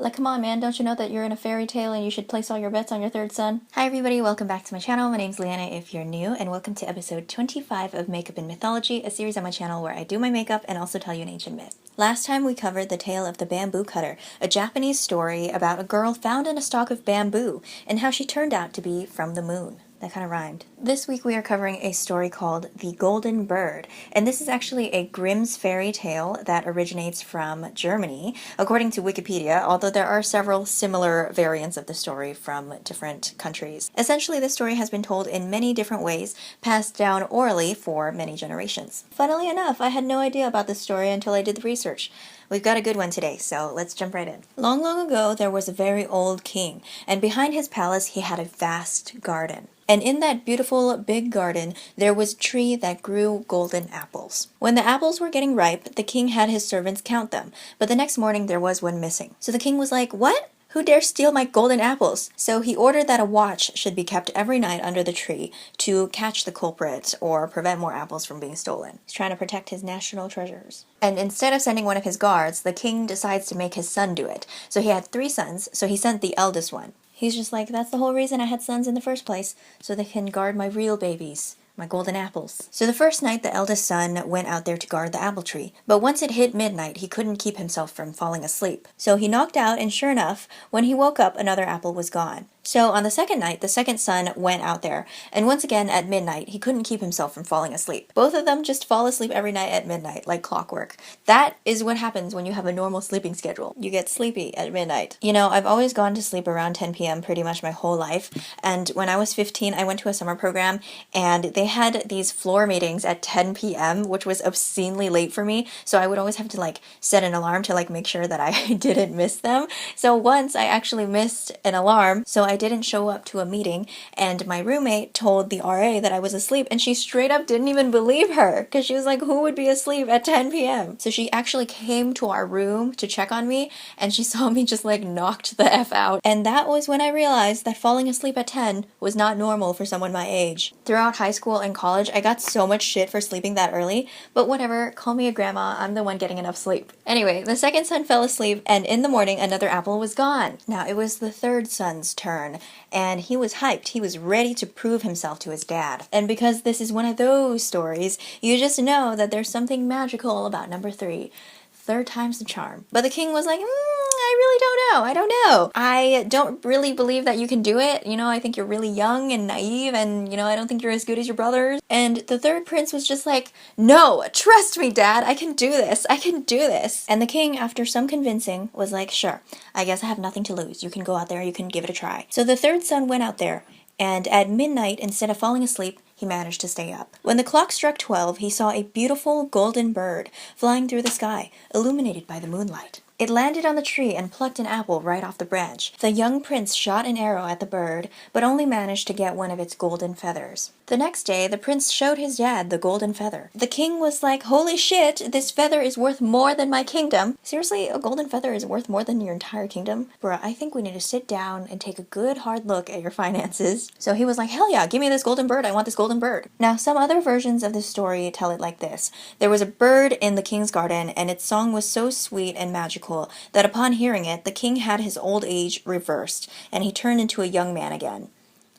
Like, come on, man, don't you know that you're in a fairy tale and you should place all your bets on your third son? Hi, everybody, welcome back to my channel. My name's Leanna if you're new, and welcome to episode 25 of Makeup and Mythology, a series on my channel where I do my makeup and also tell you an ancient myth. Last time we covered the tale of the bamboo cutter, a Japanese story about a girl found in a stalk of bamboo and how she turned out to be from the moon. That kind of rhymed. This week we are covering a story called The Golden Bird, and this is actually a Grimm's fairy tale that originates from Germany, according to Wikipedia, although there are several similar variants of the story from different countries. Essentially, this story has been told in many different ways, passed down orally for many generations. Funnily enough, I had no idea about this story until I did the research. We've got a good one today, so let's jump right in. Long, long ago, there was a very old king, and behind his palace he had a vast garden. And in that beautiful big garden, there was a tree that grew golden apples. When the apples were getting ripe, the king had his servants count them, but the next morning there was one missing. So the king was like, "What? Who dares steal my golden apples?" So he ordered that a watch should be kept every night under the tree to catch the culprit or prevent more apples from being stolen. He's trying to protect his national treasures. And instead of sending one of his guards, the king decides to make his son do it. So he had 3 sons, so he sent the eldest one. He's just like, that's the whole reason I had sons in the first place, so they can guard my real babies, my golden apples. So the first night, the eldest son went out there to guard the apple tree, but once it hit midnight, he couldn't keep himself from falling asleep. So he knocked out, and sure enough, when he woke up, another apple was gone. So on the second night, the second son went out there, and once again at midnight, he couldn't keep himself from falling asleep. Both of them just fall asleep every night at midnight, like clockwork. That is what happens when you have a normal sleeping schedule. You get sleepy at midnight. You know, I've always gone to sleep around 10 p.m. pretty much my whole life, and when I was 15, I went to a summer program, and they had these floor meetings at 10 p.m., which was obscenely late for me, so I would always have to, like, set an alarm to, like, make sure that I didn't miss them. So once I actually missed an alarm, so I didn't show up to a meeting, and my roommate told the RA that I was asleep, and she straight up didn't even believe her, because she was like, who would be asleep at 10 p.m.? So she actually came to our room to check on me, and she saw me just like knocked the F out. And that was when I realized that falling asleep at 10 was not normal for someone my age. Throughout high school and college, I got so much shit for sleeping that early, but whatever, call me a grandma, I'm the one getting enough sleep. Anyway, the second son fell asleep, and in the morning, another apple was gone. Now, it was the third son's turn, and he was hyped. He was ready to prove himself to his dad. And because this is one of those stories, you just know that there's something magical about number 3. Third time's the charm. But the king was like, I really don't know. I don't know. I don't really believe that you can do it. You know, I think you're really young and naive, and, you know, I don't think you're as good as your brothers. And the third prince was just like, no, trust me, Dad. I can do this. I can do this. And the king, after some convincing, was like, sure, I guess I have nothing to lose. You can go out there. You can give it a try. So the third son went out there, and at midnight, instead of falling asleep, he managed to stay up. When the clock struck 12, he saw a beautiful golden bird flying through the sky, illuminated by the moonlight. It landed on the tree and plucked an apple right off the branch. The young prince shot an arrow at the bird, but only managed to get one of its golden feathers. The next day, the prince showed his dad the golden feather. The king was like, holy shit, this feather is worth more than my kingdom. Seriously, a golden feather is worth more than your entire kingdom? Bruh, I think we need to sit down and take a good hard look at your finances. So he was like, hell yeah, give me this golden bird, I want this golden bird. Now, some other versions of this story tell it like this. There was a bird in the king's garden, and its song was so sweet and magical that upon hearing it, the king had his old age reversed, and he turned into a young man again.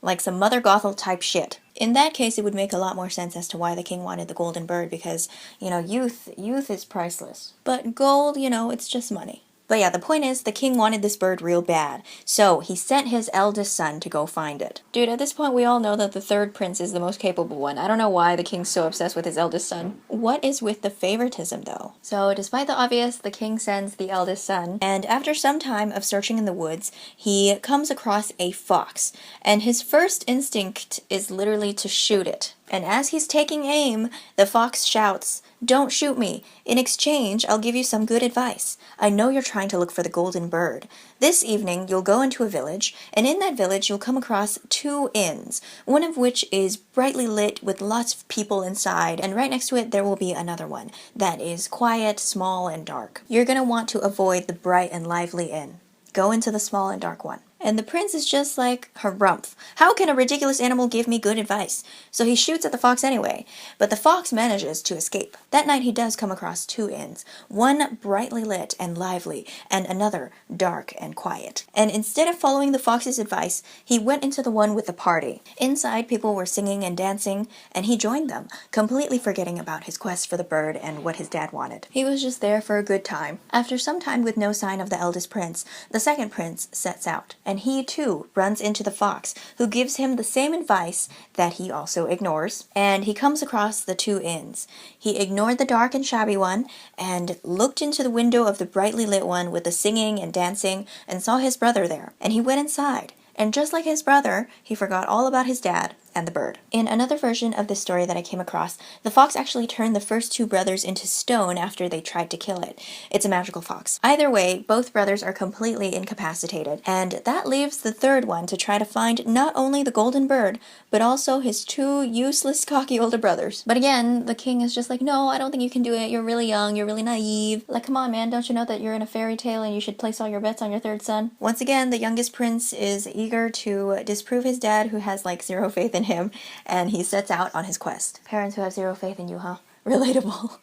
Like some Mother Gothel type shit. In that case, it would make a lot more sense as to why the king wanted the golden bird, because, you know, youth is priceless. But gold, you know, it's just money. But yeah, the point is, the king wanted this bird real bad, so he sent his eldest son to go find it. Dude, at this point we all know that the third prince is the most capable one. I don't know why the king's so obsessed with his eldest son. What is with the favoritism, though? So, despite the obvious, the king sends the eldest son, and after some time of searching in the woods, he comes across a fox, and his first instinct is literally to shoot it. And as he's taking aim, the fox shouts, "Don't shoot me. In exchange, I'll give you some good advice. I know you're trying to look for the golden bird. This evening, you'll go into a village, and in that village, you'll come across 2 inns, one of which is brightly lit with lots of people inside, and right next to it, there will be another one that is quiet, small, and dark. You're going to want to avoid the bright and lively inn. Go into the small and dark one." And the prince is just like, harumph. How can a ridiculous animal give me good advice? So he shoots at the fox anyway, but the fox manages to escape. That night he does come across two inns, one brightly lit and lively, and another dark and quiet. And instead of following the fox's advice, he went into the one with the party. Inside, people were singing and dancing, and he joined them, completely forgetting about his quest for the bird and what his dad wanted. He was just there for a good time. After some time with no sign of the eldest prince, the second prince sets out, and he too runs into the fox, who gives him the same advice that he also ignores, and he comes across the two inns. He ignored the dark and shabby one, and looked into the window of the brightly lit one with the singing and dancing, and saw his brother there, and he went inside. And just like his brother, he forgot all about his dad and the bird. In another version of this story that I came across, the fox actually turned the first two brothers into stone after they tried to kill it. It's a magical fox. Either way, both brothers are completely incapacitated, and that leaves the third one to try to find not only the golden bird, but also his two useless, cocky older brothers. But again, the king is just like, no, I don't think you can do it. You're really young. You're really naive. Like, come on, man. Don't you know that you're in a fairy tale and you should place all your bets on your third son? Once again, the youngest prince is eager to disprove his dad, who has like zero faith in him, and he sets out on his quest. Parents who have zero faith in you, huh? Relatable.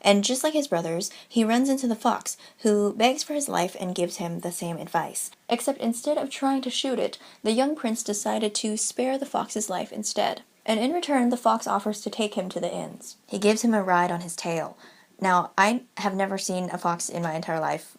And just like his brothers, he runs into the fox, who begs for his life and gives him the same advice. Except instead of trying to shoot it, the young prince decided to spare the fox's life instead. And in return, the fox offers to take him to the inns. He gives him a ride on his tail. Now, I have never seen a fox in my entire life,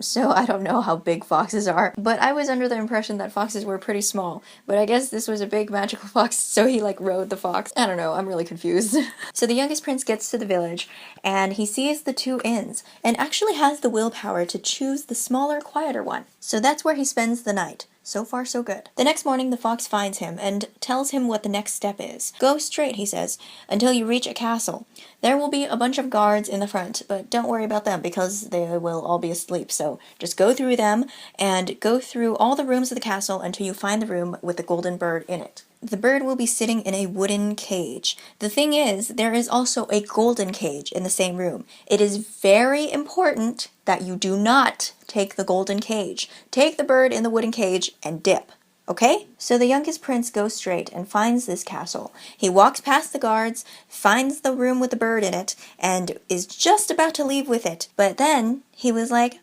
so I don't know how big foxes are, but I was under the impression that foxes were pretty small, but I guess this was a big magical fox, so he like rode the fox. I don't know, I'm really confused. So the youngest prince gets to the village, and he sees the two inns, and actually has the willpower to choose the smaller, quieter one. So that's where he spends the night. So far, so good. The next morning, the fox finds him and tells him what the next step is. Go straight, he says, until you reach a castle. There will be a bunch of guards in the front, but don't worry about them because they will all be asleep. So just go through them and go through all the rooms of the castle until you find the room with the golden bird in it. The bird will be sitting in a wooden cage. The thing is, there is also a golden cage in the same room. It is very important that you do not take the golden cage. Take the bird in the wooden cage and dip. Okay? So the youngest prince goes straight and finds this castle. He walks past the guards, finds the room with the bird in it, and is just about to leave with it. But then he was like,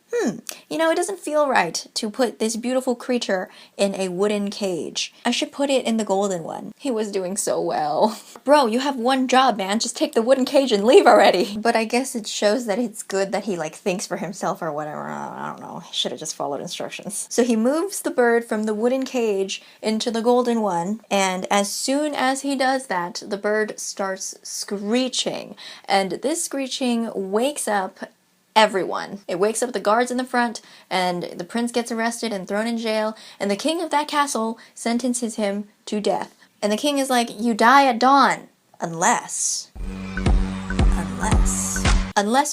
it doesn't feel right to put this beautiful creature in a wooden cage. I should put it in the golden one. He was doing so well. Bro, you have one job, man. Just take the wooden cage and leave already. But I guess it shows that it's good that he thinks for himself or whatever. I don't know. He should have just followed instructions. So he moves the bird from the wooden cage into the golden one, and as soon as he does that, the bird starts screeching, and this screeching wakes up everyone. It wakes up the guards in the front, and the prince gets arrested and thrown in jail, and the king of that castle sentences him to death. And the king is like, you die at dawn, unless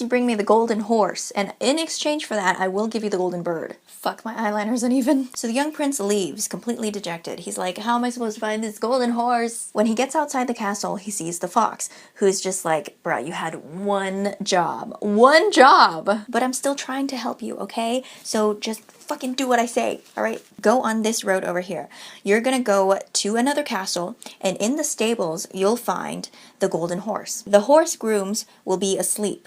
you bring me the golden horse, and in exchange for that, I will give you the golden bird. Fuck, my eyeliner's uneven. So the young prince leaves, completely dejected. He's like, how am I supposed to find this golden horse? When he gets outside the castle, he sees the fox, who's just like, bruh, you had one job. One job! But I'm still trying to help you, okay? So just fucking do what I say, alright? Go on this road over here. You're gonna go to another castle, and in the stables, you'll find the golden horse. The horse grooms will be asleep.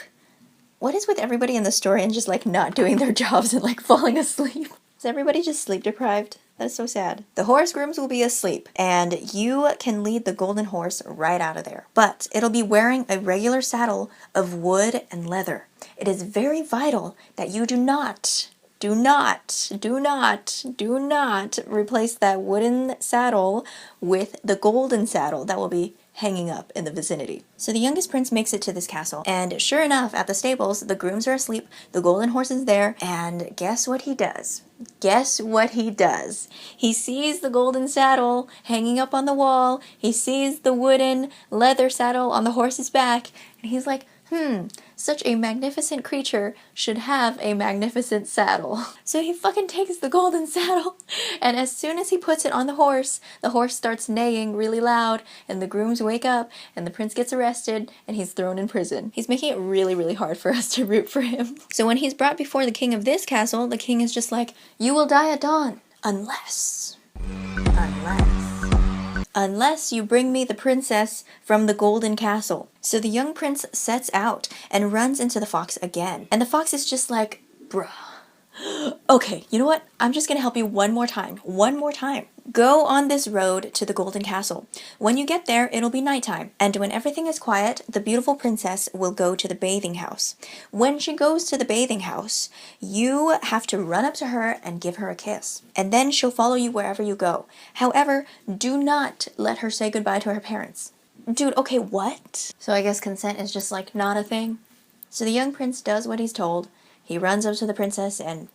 What is with everybody in the story and just not doing their jobs and falling asleep? Is everybody just sleep deprived? That's so sad. The horse grooms will be asleep, and you can lead the golden horse right out of there. But it'll be wearing a regular saddle of wood and leather. It is very vital that you do not replace that wooden saddle with the golden saddle that will be hanging up in the vicinity. So the youngest prince makes it to this castle, and sure enough, at the stables, the grooms are asleep, the golden horse is there, and guess what he does? Guess what he does? He sees the golden saddle hanging up on the wall, he sees the wooden leather saddle on the horse's back, and he's like, such a magnificent creature should have a magnificent saddle. So he fucking takes the golden saddle, and as soon as he puts it on the horse starts neighing really loud, and the grooms wake up, and the prince gets arrested, and he's thrown in prison. He's making it really, really hard for us to root for him. So when he's brought before the king of this castle, the king is just like, "You will die at dawn, unless you bring me the princess from the golden castle." So the young prince sets out and runs into the fox again. And the fox is just like, "Bruh. Okay, you know what? I'm just gonna help you one more time. One more time. Go on this road to the golden castle. When you get there, it'll be nighttime. And when everything is quiet, the beautiful princess will go to the bathing house. When she goes to the bathing house, you have to run up to her and give her a kiss. And then she'll follow you wherever you go. However, do not let her say goodbye to her parents." Dude, okay, what? So I guess consent is just like not a thing. So the young prince does what he's told. He runs up to the princess and,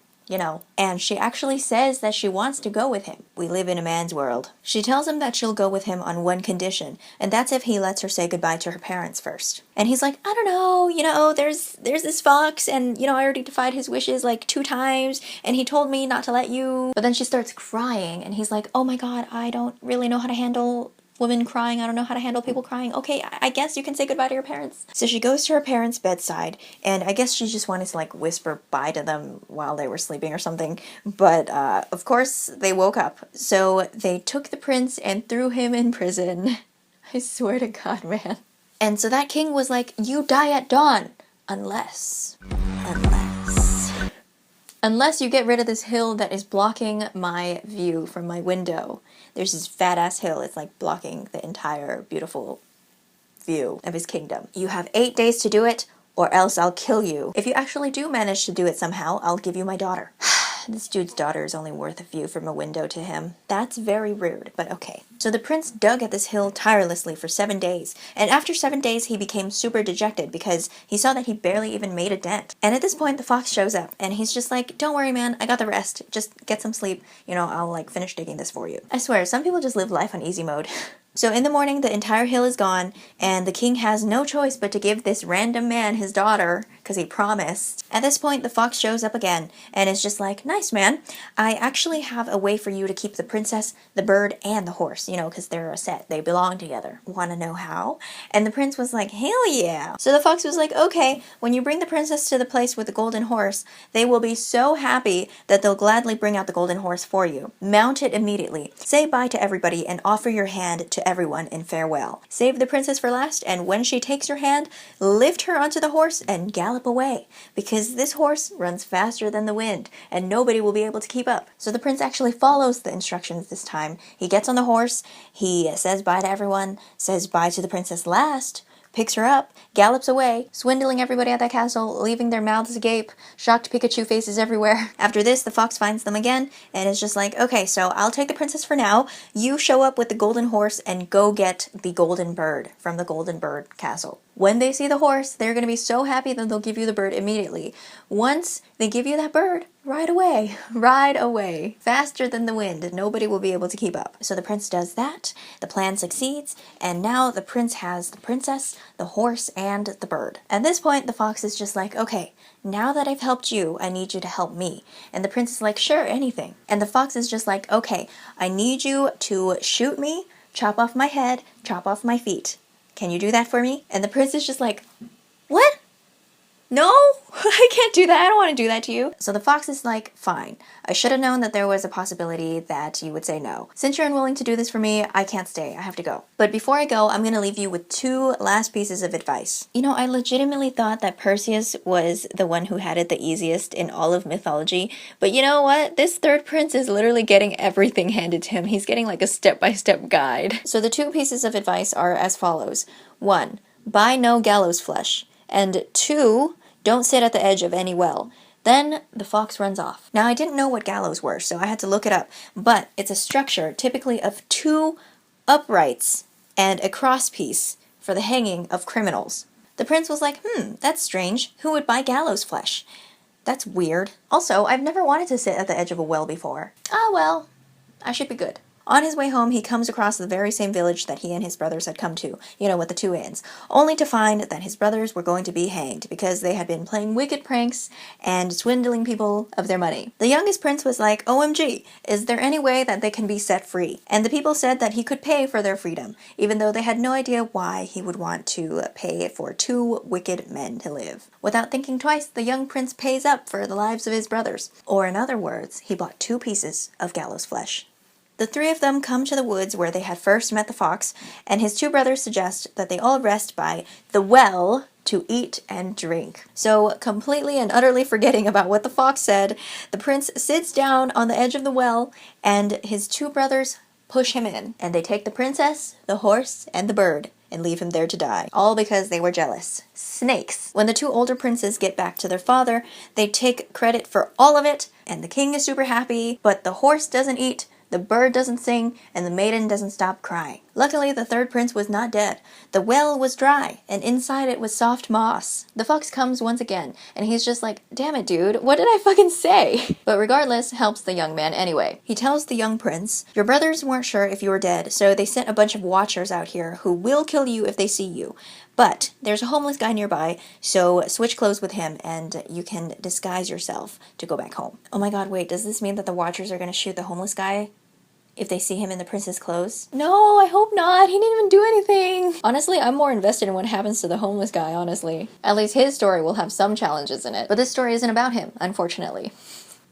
and she actually says that she wants to go with him. We live in a man's world. She tells him that she'll go with him on one condition, and that's if he lets her say goodbye to her parents first. And he's like, "I don't know, there's this fox, and, I already defied his wishes like 2 times, and he told me not to let you." But then she starts crying, and he's like, "Oh my god, I don't really know how to handle women crying. I don't know how to handle people crying. Okay, I guess you can say goodbye to your parents." So she goes to her parents' bedside, and I guess she just wanted to like whisper bye to them while they were sleeping or something. But of course they woke up. So they took the prince and threw him in prison. I swear to God, man. And so that king was like, "You die at dawn, unless you get rid of this hill that is blocking my view from my window." There's this fat ass hill. It's like blocking the entire beautiful view of his kingdom. "You have 8 days to do it, or else I'll kill you. If you actually do manage to do it somehow, I'll give you my daughter." This dude's daughter is only worth a view from a window to him. That's very rude, but okay. So the prince dug at this hill tirelessly for 7 days, and after 7 days he became super dejected because he saw that he barely even made a dent. And at this point the fox shows up, and he's just like, "Don't worry, man, I got the rest. Just get some sleep. I'll like finish digging this for you." I swear, some people just live life on easy mode. So in the morning, the entire hill is gone, and the king has no choice but to give this random man his daughter, because he promised. At this point, the fox shows up again, and is just like, "Nice, man. I actually have a way for you to keep the princess, the bird, and the horse, because they're a set. They belong together. Want to know how?" And the prince was like, "Hell yeah." So the fox was like, "Okay, when you bring the princess to the place with the golden horse, they will be so happy that they'll gladly bring out the golden horse for you. Mount it immediately. Say bye to everybody and offer your hand to everyone in farewell. Save the princess for last, and when she takes your hand, lift her onto the horse and gallop away, because this horse runs faster than the wind, and nobody will be able to keep up." So the prince actually follows the instructions this time. He gets on the horse, he says bye to everyone, says bye to the princess last, picks her up, gallops away, swindling everybody at that castle, leaving their mouths agape, shocked Pikachu faces everywhere. After this, the fox finds them again, and is just like, "Okay, so I'll take the princess for now. You show up with the golden horse and go get the golden bird from the golden bird castle. When they see the horse, they're going to be so happy that they'll give you the bird immediately. Once they give you that bird, ride away, faster than the wind. Nobody will be able to keep up." So the prince does that, the plan succeeds, and now the prince has the princess, the horse, and the bird. At this point, the fox is just like, "Okay, now that I've helped you, I need you to help me." And the prince is like, "Sure, anything." And the fox is just like, "Okay, I need you to shoot me, chop off my head, chop off my feet. Can you do that for me?" And the prince is just like, "What? No, I can't do that. I don't want to do that to you." So the fox is like, "Fine. I should have known that there was a possibility that you would say no. Since you're unwilling to do this for me, I can't stay. I have to go. But before I go, I'm going to leave you with 2 last pieces of advice." I legitimately thought that Perseus was the one who had it the easiest in all of mythology. But you know what? This third prince is literally getting everything handed to him. He's getting like a step-by-step guide. So the 2 pieces of advice are as follows. 1, buy no gallows flesh. And 2, don't sit at the edge of any well. Then the fox runs off. Now, I didn't know what gallows were, so I had to look it up. But it's a structure typically of 2 uprights and a crosspiece for the hanging of criminals. The prince was like, that's strange. Who would buy gallows flesh? That's weird. Also, I've never wanted to sit at the edge of a well before. Ah, well, I should be good. On his way home, he comes across the very same village that he and his brothers had come to, with the two inns, only to find that his brothers were going to be hanged because they had been playing wicked pranks and swindling people of their money. The youngest prince was like, OMG, is there any way that they can be set free? And the people said that he could pay for their freedom, even though they had no idea why he would want to pay for two wicked men to live. Without thinking twice, the young prince pays up for the lives of his brothers. Or in other words, he bought 2 pieces of gallows flesh. The 3 of them come to the woods where they had first met the fox, and his 2 brothers suggest that they all rest by the well to eat and drink. So, completely and utterly forgetting about what the fox said, the prince sits down on the edge of the well, and his 2 brothers push him in, and they take the princess, the horse, and the bird, and leave him there to die. All because they were jealous. Snakes. When the 2 older princes get back to their father, they take credit for all of it, and the king is super happy, but the horse doesn't eat, the bird doesn't sing, and the maiden doesn't stop crying. Luckily, the 3rd prince was not dead. The well was dry, and inside it was soft moss. The fox comes once again, and he's just like, damn it, dude, what did I fucking say? But regardless, helps the young man anyway. He tells the young prince, your brothers weren't sure if you were dead, so they sent a bunch of watchers out here who will kill you if they see you. But there's a homeless guy nearby, so switch clothes with him and you can disguise yourself to go back home. Oh my god, wait, does this mean that the watchers are gonna shoot the homeless guy if they see him in the prince's clothes? No, I hope not. He didn't even do anything. Honestly, I'm more invested in what happens to the homeless guy, honestly. At least his story will have some challenges in it. But this story isn't about him, unfortunately.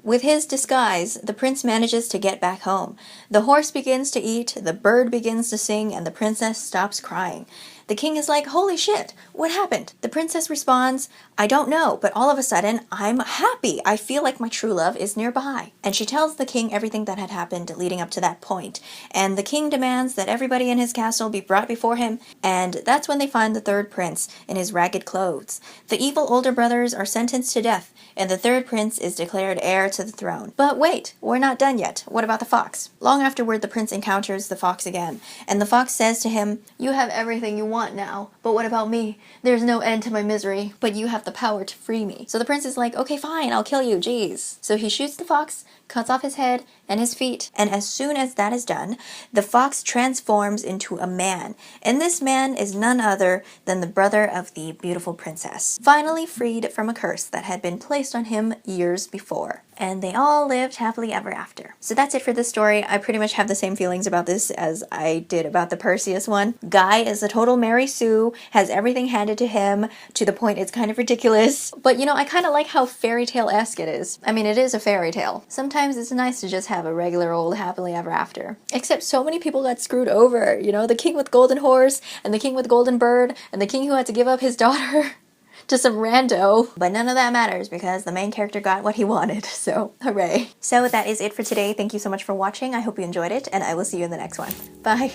With his disguise, the prince manages to get back home. The horse begins to eat, the bird begins to sing, and the princess stops crying. The king is like, holy shit, what happened? The princess responds, I don't know, but all of a sudden, I'm happy. I feel like my true love is nearby. And she tells the king everything that had happened leading up to that point. And the king demands that everybody in his castle be brought before him, and that's when they find the 3rd prince in his ragged clothes. The evil older brothers are sentenced to death, and the 3rd prince is declared heir to the throne. But wait, we're not done yet. What about the fox? Long afterward, the prince encounters the fox again, and the fox says to him, you have everything you want now, but what about me? There's no end to my misery, but you have the power to free me. So the prince is like, okay, fine, I'll kill you, jeez. So he shoots the fox, cuts off his head and his feet, and as soon as that is done, the fox transforms into a man, and this man is none other than the brother of the beautiful princess, finally freed from a curse that had been placed on him years before. And they all lived happily ever after. So that's it for this story. I pretty much have the same feelings about this as I did about the Perseus one. Guy is a total Mary Sue, has everything handed to him to the point it's kind of ridiculous. But I kind of like how fairy tale-esque it is. I mean, it is a fairy tale. Sometimes it's nice to just have a regular old happily ever after. Except so many people got screwed over, the king with golden horse, and the king with golden bird, and the king who had to give up his daughter to some rando. But none of that matters because the main character got what he wanted, so hooray. So that is it for today. Thank you so much for watching. I hope you enjoyed it, and I will see you in the next one. Bye!